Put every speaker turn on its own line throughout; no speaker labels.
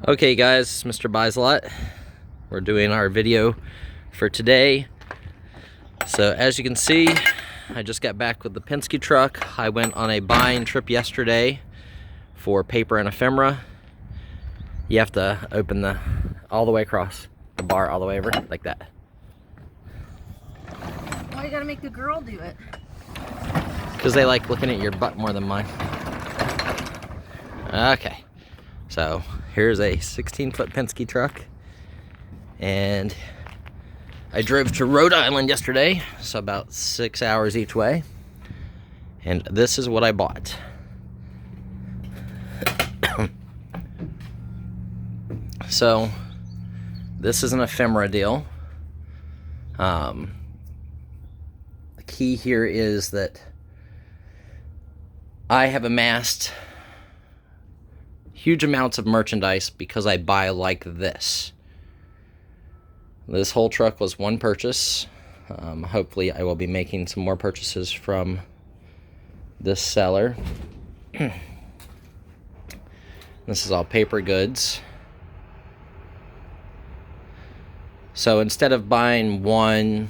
Okay guys, it's Mr. Buys a Lot. We're doing our video for today. So as you can see, I just got back with the Penske truck. I went on a buying trip yesterday for paper and ephemera. You have to open all the way across the bar, all the way over, like that.
Why you gotta make the girl do it?
Because they like looking at your butt more than mine. Okay. So here's a 16-foot Penske truck, and I drove to Rhode Island yesterday, so about 6 hours each way, and this is what I bought. So this is an ephemera deal. The key here is that I have amassed huge amounts of merchandise because I buy like this. This whole truck was one purchase. Hopefully I will be making some more purchases from this seller. This is all paper goods. So instead of buying 1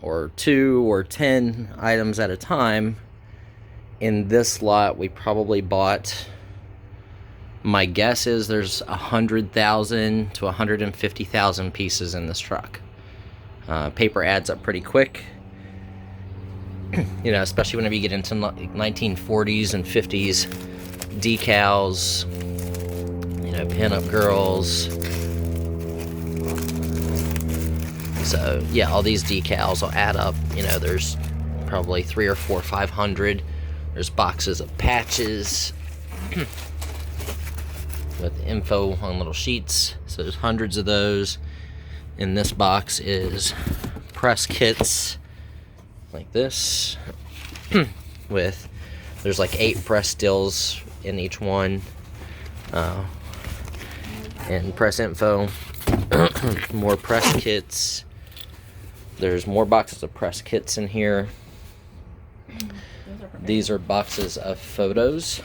or 2 or 10 items at a time, in this lot we probably bought, my guess is there's 100,000 to 150,000 pieces in this truck. Paper adds up pretty quick. You know, especially whenever you get into 1940s and 50s decals, you know, pinup girls. So yeah, all these decals will add up. You know, there's probably 300 or 400 or 500. There's boxes of patches with info on little sheets. So there's hundreds of those. In this box is press kits like this with, there's like 8 press stills in each one, and press info. More press kits. There's more boxes of press kits in here. These are boxes of photos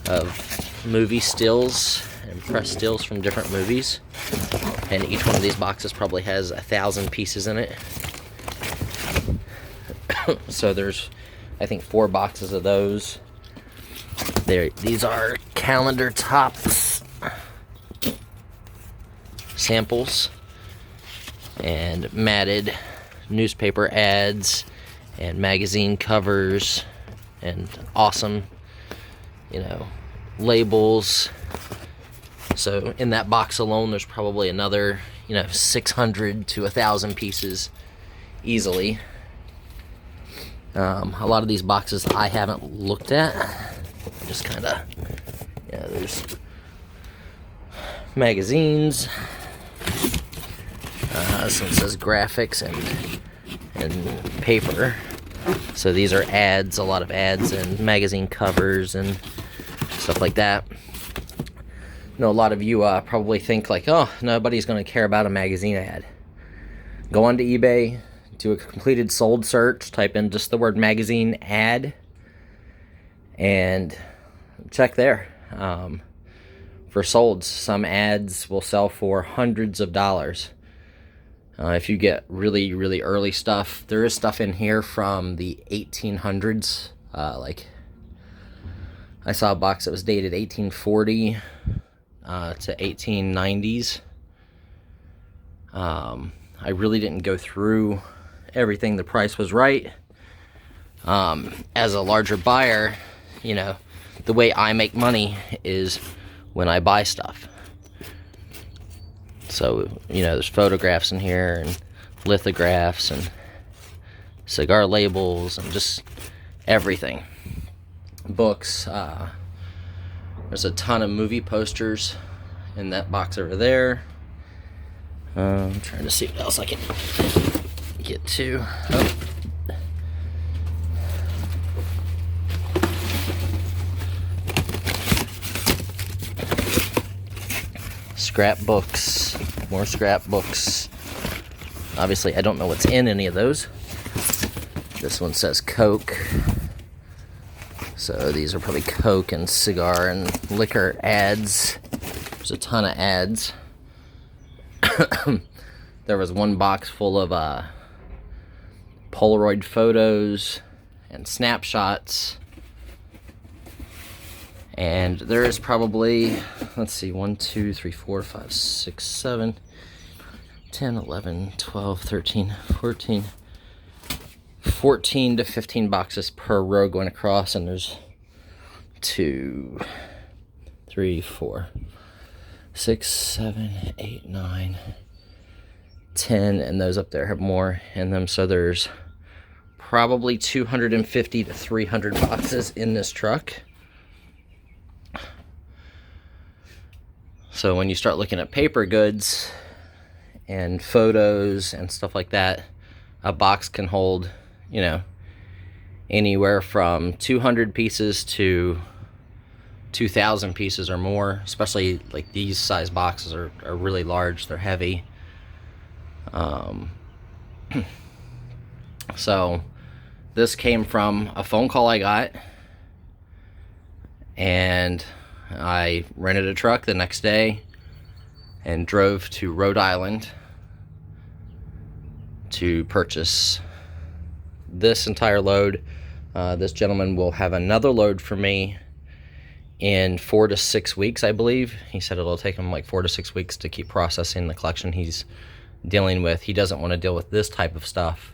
of movie stills and press stills from different movies, and each one of these boxes probably has 1,000 pieces in it. So there's, I think, 4 boxes of those. These are calendar tops samples and matted newspaper ads and magazine covers and awesome, you know, labels. So in that box alone there's probably another, you know, 600 to 1,000 pieces easily. A lot of these boxes I haven't looked at. Just kind of, yeah, there's magazines. This one says graphics and paper. So these are ads, a lot of ads and magazine covers and stuff like that. You know, a lot of you probably think like, oh, nobody's going to care about a magazine ad. Go onto eBay, do a completed sold search, type in just the word magazine ad, and check there. For solds, some ads will sell for hundreds of dollars. If you get really, really early stuff, there is stuff in here from the 1800s. Like, I saw a box that was dated 1840 to 1890s. I really didn't go through everything. The price was right. As a larger buyer, you know, the way I make money is when I buy stuff. So, you know, there's photographs in here and lithographs and cigar labels and just everything. Books. There's a ton of movie posters in that box over there. I'm trying to see what else I can get to. Oh. Scrapbooks, more scrapbooks. Obviously, I don't know what's in any of those. This one says Coke. So these are probably Coke and cigar and liquor ads. There's a ton of ads. There was one box full of Polaroid photos and snapshots. And there is probably, let's see, 1, 2, 3, 4, 5, 6, 7, 10, 11, 12, 13, 14 to 15 boxes per row going across, and there's 2, 3, 4, 6, 7, 8, 9, 10, and those up there have more in them. So there's probably 250 to 300 boxes in this truck. So when you start looking at paper goods and photos and stuff like that, a box can hold, you know, anywhere from 200 pieces to 2,000 pieces or more. Especially like these size boxes are really large, they're heavy. So this came from a phone call I got, and I rented a truck the next day and drove to Rhode Island to purchase this entire load. This gentleman will have another load for me in 4 to 6 weeks, I believe. He said it'll take him like 4 to 6 weeks to keep processing the collection he's dealing with. He doesn't want to deal with this type of stuff.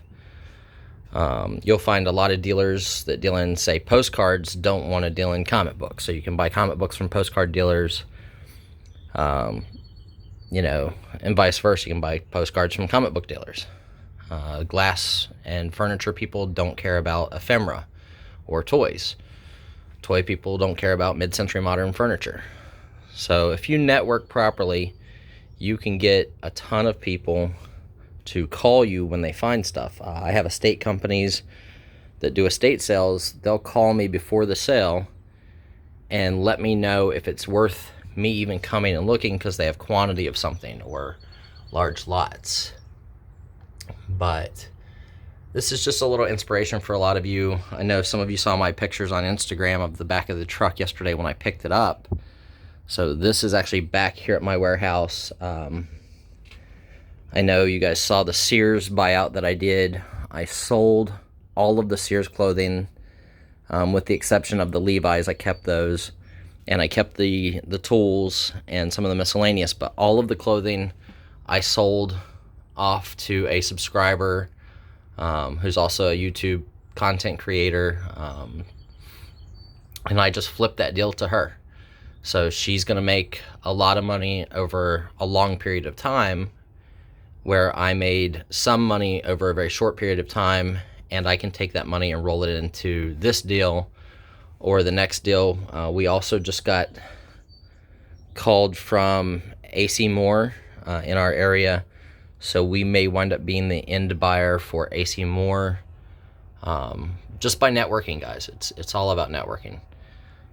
You'll find a lot of dealers that deal in, say, postcards don't want to deal in comic books. So you can buy comic books from postcard dealers, you know, and vice versa. You can buy postcards from comic book dealers. Glass and furniture people don't care about ephemera or toys. Toy people don't care about mid-century modern furniture. So if you network properly, you can get a ton of people to call you when they find stuff. I have estate companies that do estate sales. They'll call me before the sale and let me know if it's worth me even coming and looking because they have quantity of something or large lots. But this is just a little inspiration for a lot of you. I know some of you saw my pictures on Instagram of the back of the truck yesterday when I picked it up. So this is actually back here at my warehouse. I know you guys saw the Sears buyout that I did. I sold all of the Sears clothing, with the exception of the Levi's. I kept those, and I kept the tools and some of the miscellaneous, but all of the clothing I sold off to a subscriber who's also a YouTube content creator, and I just flipped that deal to her. So she's gonna make a lot of money over a long period of time, where I made some money over a very short period of time, and I can take that money and roll it into this deal or the next deal. We also just got called from AC Moore in our area, so we may wind up being the end buyer for AC Moore, just by networking, guys. It's all about networking.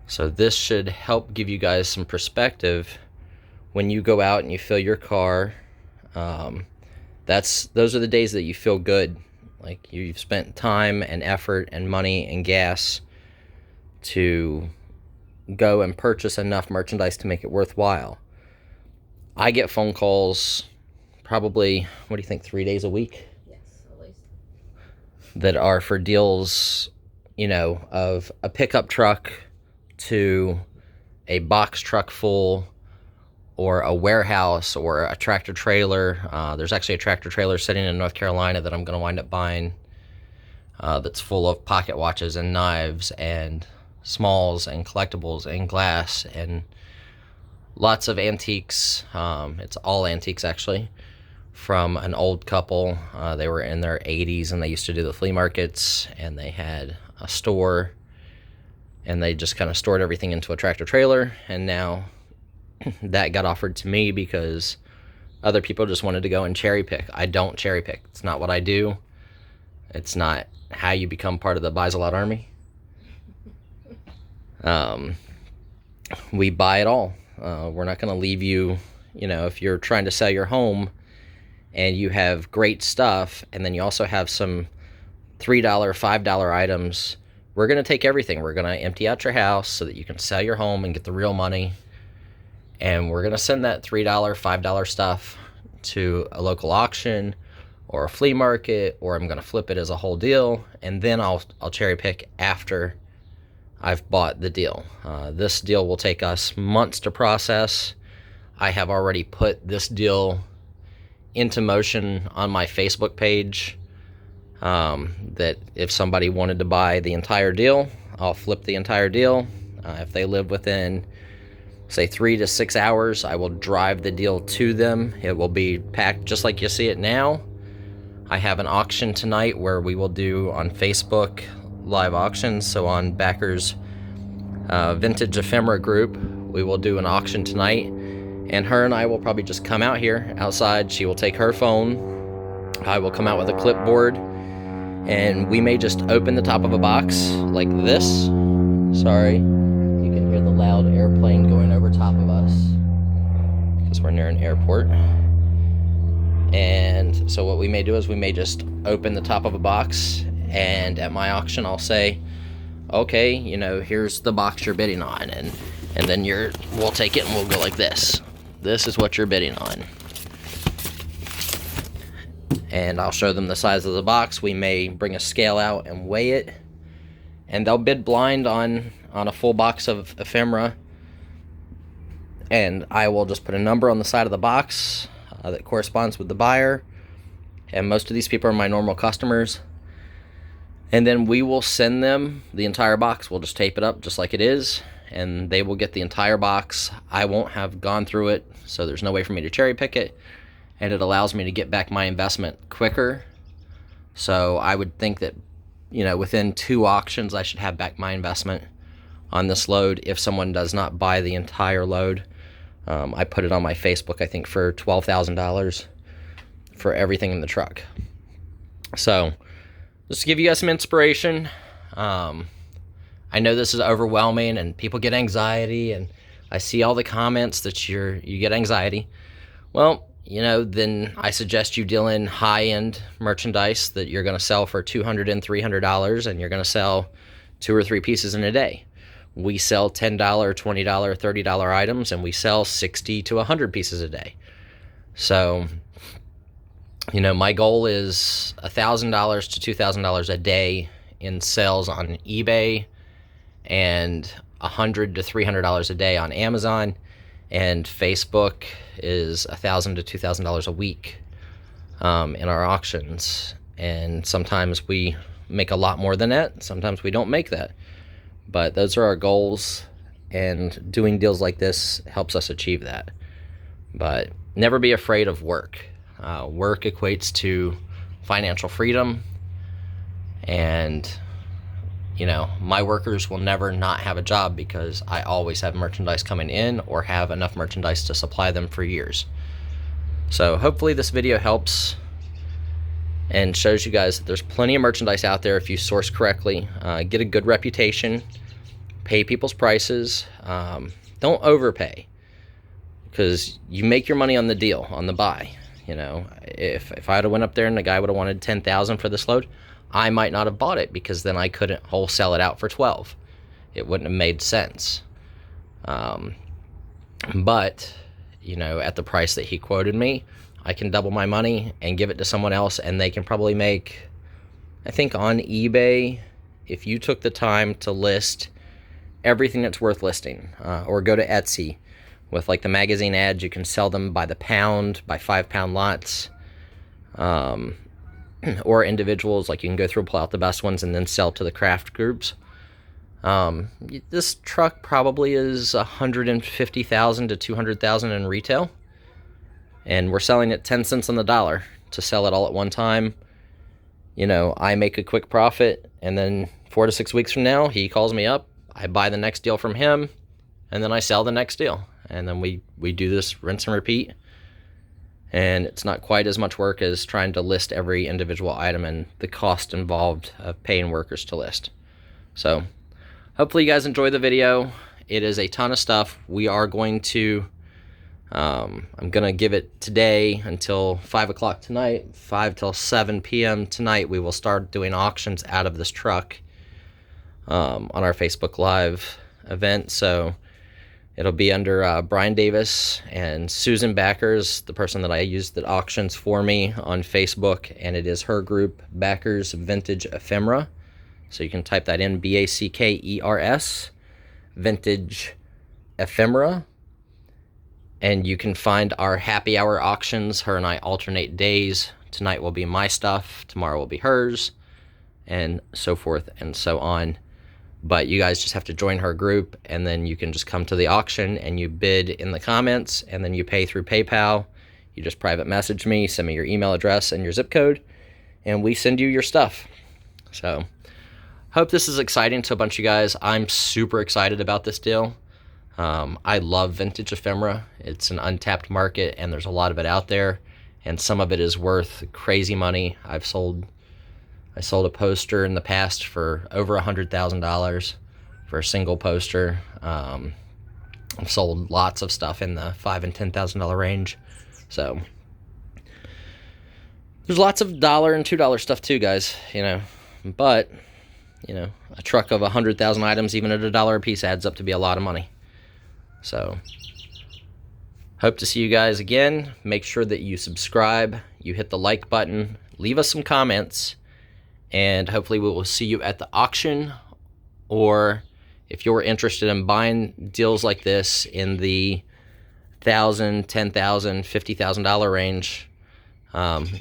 So this should help give you guys some perspective when you go out and you fill your car. Those are the days that you feel good, like you've spent time and effort and money and gas to go and purchase enough merchandise to make it worthwhile. I get phone calls probably, what do you think, 3 days a week?
Yes, at least.
That are for deals, you know, of a pickup truck to a box truck full, or a warehouse, or a tractor trailer. There's actually a tractor trailer sitting in North Carolina that I'm going to wind up buying, that's full of pocket watches and knives and smalls and collectibles and glass and lots of antiques. It's all antiques, actually, from an old couple. They were in their 80s and they used to do the flea markets, and they had a store, and they just kind of stored everything into a tractor trailer, and now that got offered to me because other people just wanted to go and cherry pick. I don't cherry pick. It's not what I do. It's not how you become part of the Buys a Lot Army. We buy it all. We're not going to leave you, you know, if you're trying to sell your home and you have great stuff, and then you also have some $3, $5 items, we're going to take everything. We're going to empty out your house so that you can sell your home and get the real money. and we're gonna send that $3, $5 stuff to a local auction or a flea market, or I'm gonna flip it as a whole deal, and then I'll cherry pick after I've bought the deal. This deal will take us months to process. I have already put this deal into motion on my Facebook page, that if somebody wanted to buy the entire deal, I'll flip the entire deal. If they live within, say, 3 to 6 hours, I will drive the deal to them. It will be packed just like you see it now. I have an auction tonight where we will do on Facebook live auctions. So on Backer's Vintage Ephemera group, we will do an auction tonight, and her and I will probably just come out here outside. She will take her phone, I will come out with a clipboard, and we may just open the top of a box like this. Sorry, you can hear the loud airplane going over top of us because we're near an airport. And so what we may do is we may just open the top of a box, and at my auction I'll say, okay, you know, here's the box you're bidding on, and then we'll take it and we'll go like this. This is what you're bidding on. And I'll show them the size of the box. We may bring a scale out and weigh it, and they'll bid blind on a full box of ephemera, and I will just put a number on the side of the box that corresponds with the buyer, and most of these people are my normal customers. And then we will send them the entire box. We'll just tape it up just like it is, and they will get the entire box. I won't have gone through it, so there's no way for me to cherry pick it, and it allows me to get back my investment quicker. So I would think that, you know, within 2 auctions I should have back my investment on this load if someone does not buy the entire load. I put it on my Facebook, I think, for $12,000 for everything in the truck. So just to give you guys some inspiration, I know this is overwhelming and people get anxiety, and I see all the comments that you get anxiety. Well, you know, then I suggest you deal in high-end merchandise that you're going to sell for $200 and $300, and you're going to sell 2 or 3 pieces in a day. We sell $10, $20, $30 items, and we sell 60 to 100 pieces a day. So, you know, my goal is $1,000 to $2,000 a day in sales on eBay, and $100 to $300 a day on Amazon, and Facebook is $1,000 to $2,000 a week in our auctions. And sometimes we make a lot more than that, sometimes we don't make that, but those are our goals, and doing deals like this helps us achieve that. But never be afraid of work. Work equates to financial freedom, and you know, my workers will never not have a job because I always have merchandise coming in or have enough merchandise to supply them for years. So hopefully this video helps and shows you guys that there's plenty of merchandise out there if you source correctly. Get a good reputation, pay people's prices, don't overpay, because you make your money on the deal, on the buy. You know, if I had went up there and the guy would have wanted $10,000 for this load, I might not have bought it, because then I couldn't wholesale it out for 12. It wouldn't have made sense. But you know, at the price that he quoted me, I can double my money and give it to someone else, and they can probably make, I think on eBay, if you took the time to list everything that's worth listing, or go to Etsy with like the magazine ads, you can sell them by the pound, by 5-pound lots, or individuals, like you can go through, pull out the best ones, and then sell to the craft groups. This truck probably is $150,000 to $200,000 in retail, and we're selling it 10 cents on the dollar to sell it all at one time. You know, I make a quick profit, and then 4 to 6 weeks from now, he calls me up, I buy the next deal from him, and then I sell the next deal. And then we do this rinse and repeat. And it's not quite as much work as trying to list every individual item and the cost involved of paying workers to list. So hopefully you guys enjoy the video. It is a ton of stuff. We are going to, I'm going to give it today until 5 o'clock tonight, 5 till 7 p.m. tonight. We will start doing auctions out of this truck on our Facebook Live event. So It'll be under Brian Davis and Susan Backers, the person that I used that auctions for me on Facebook, and it is her group, Backers Vintage Ephemera. So you can type that in, Backers, Vintage Ephemera, and you can find our happy hour auctions. Her and I alternate days. Tonight will be my stuff, tomorrow will be hers, and so forth and so on. But you guys just have to join her group, and then you can just come to the auction and you bid in the comments, and then you pay through PayPal. You just private message me, send me your email address and your zip code, and we send you your stuff. So hope this is exciting to a bunch of you guys. I'm super excited about this deal. I love vintage ephemera. It's an untapped market, and there's a lot of it out there, and some of it is worth crazy money. I sold a poster in the past for over $100,000 for a single poster. I've sold lots of stuff in the $5,000 and $10,000 range. So there's lots of $1 and $2 stuff too, guys, you know, but you know, a truck of 100,000 items, even at $1 a piece, adds up to be a lot of money. So hope to see you guys again. Make sure that you subscribe, you hit the like button, leave us some comments, and hopefully we will see you at the auction. Or if you're interested in buying deals like this in the $1,000, $10,000, $50,000 range,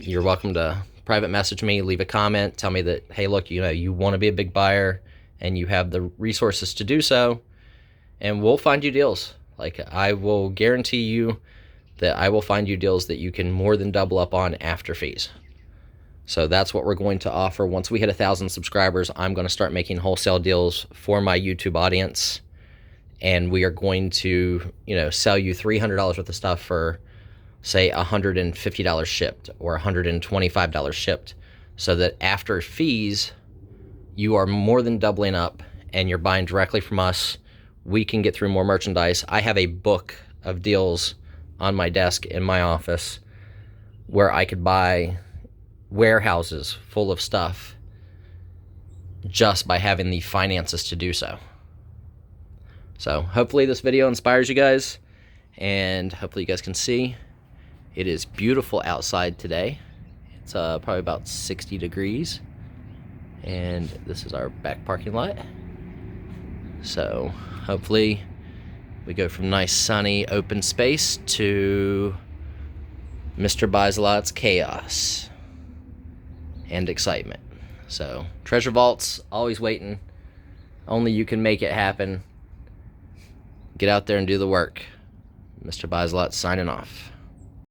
you're welcome to private message me, leave a comment, tell me that, hey, look, you know, you want to be a big buyer and you have the resources to do so, and we'll find you deals. Like, I will guarantee you that I will find you deals that you can more than double up on after fees. So that's what we're going to offer. Once we hit 1,000 subscribers, I'm going to start making wholesale deals for my YouTube audience, and we are going to, you know, sell you $300 worth of stuff for, say, $150 shipped or $125 shipped, so that after fees, you are more than doubling up and you're buying directly from us. We can get through more merchandise. I have a book of deals on my desk in my office where I could buy warehouses full of stuff just by having the finances to do so. So hopefully this video inspires you guys, and hopefully you guys can see it is beautiful outside today. It's probably about 60 degrees, and this is our back parking lot. So hopefully we go from nice sunny open space to Mr. Buys-A-Lot's chaos and excitement. So treasure vaults, always waiting. Only you can make it happen. Get out there and do the work. Mr. Buys-A-Lot signing off.